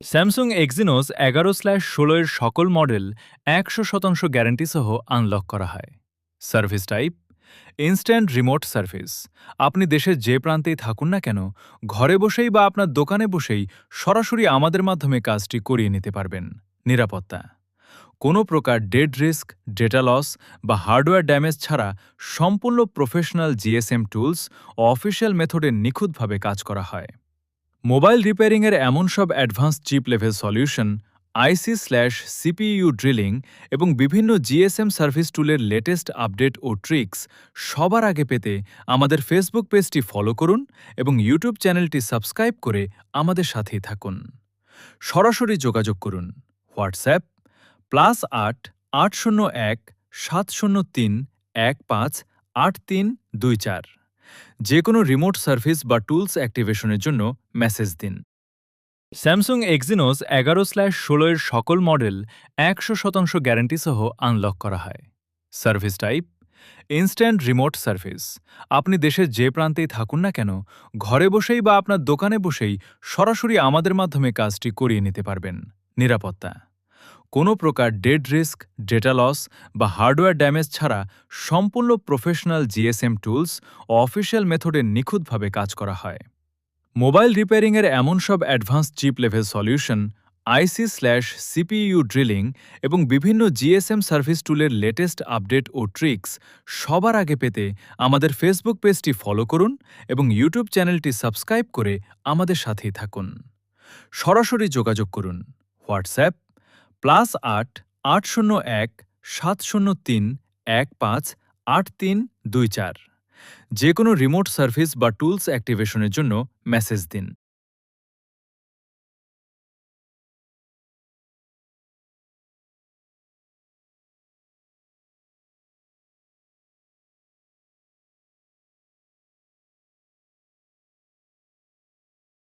Samsung Exynos 11/16 এর সকল model 100% guarantee সহ আনলক করা হয়। Service type instant remote service. আপনি দেশের যে প্রান্তেই থাকুন না কেন, ঘরে বসেই বা আপনার দোকানে বসেই সরাসরি আমাদের মাধ্যমে কাজটি করিয়ে নিতে পারবেন। নিরাপত্তা কোনো প্রকার ডেড রিস্ক, ডেটা লস বা হার্ডওয়্যার ড্যামেজ ছাড়া সম্পূর্ণ প্রফেশনাল জিএসএম টুলস ও অফিসিয়াল মেথডে নিখুঁতভাবে কাজ করা হয়। মোবাইল রিপেয়ারিংয়ের এমন সব advance chip level solution, IC CPU drilling এবং বিভিন্ন জিএসএম সার্ভিস টুলের লেটেস্ট আপডেট ও ট্রিক্স সবার আগে পেতে আমাদের ফেসবুক পেজটি ফলো করুন এবং ইউটিউব চ্যানেলটি সাবস্ক্রাইব করে আমাদের সাথেই থাকুন। সরাসরি যোগাযোগ করুন। হোয়াটসঅ্যাপ +৮ ৮০১ ৭০৩ ১৫৮৩২৪। যে কোনো রিমোট সার্ভিস বা টুলস অ্যাক্টিভেশনের জন্য মেসেজ দিন। স্যামসাং এক্সিনোস 11/16 এর সকল মডেল 100% গ্যারান্টি সহ আনলক করা হয়। Service type instant remote service. আপনি দেশের যে প্রান্তেই থাকুন না কেন, ঘরে বসেই বা আপনার দোকানে বসেই সরাসরি আমাদের মাধ্যমে কাজটি করিয়ে নিতে পারবেন। নিরাপত্তা কোনো প্রকার ডেড রিস্ক, ডেটা লস বা হার্ডওয়্যার ড্যামেজ ছাড়া সম্পূর্ণ প্রফেশনাল জিএসএম টুলস ও অফিসিয়াল মেথডে নিখুঁতভাবে কাজ করা হয়। মোবাইল রিপেয়ারিংয়ের এমন সব advance chip level solution, IC CPU drilling এবং বিভিন্ন জিএসএম সার্ভিস টুলের লেটেস্ট আপডেট ও ট্রিক্স সবার আগে পেতে আমাদের ফেসবুক পেজটি ফলো করুন এবং ইউটিউব চ্যানেলটি সাবস্ক্রাইব করে আমাদের সাথেই থাকুন। সরাসরি যোগাযোগ করুন। হোয়াটসঅ্যাপ +৮ ৮০১ ৭০৩ ১৫৮৩২৪। যে কোনো রিমোট সার্ভিস বা টুলস অ্যাক্টিভেশনের জন্য মেসেজ দিন।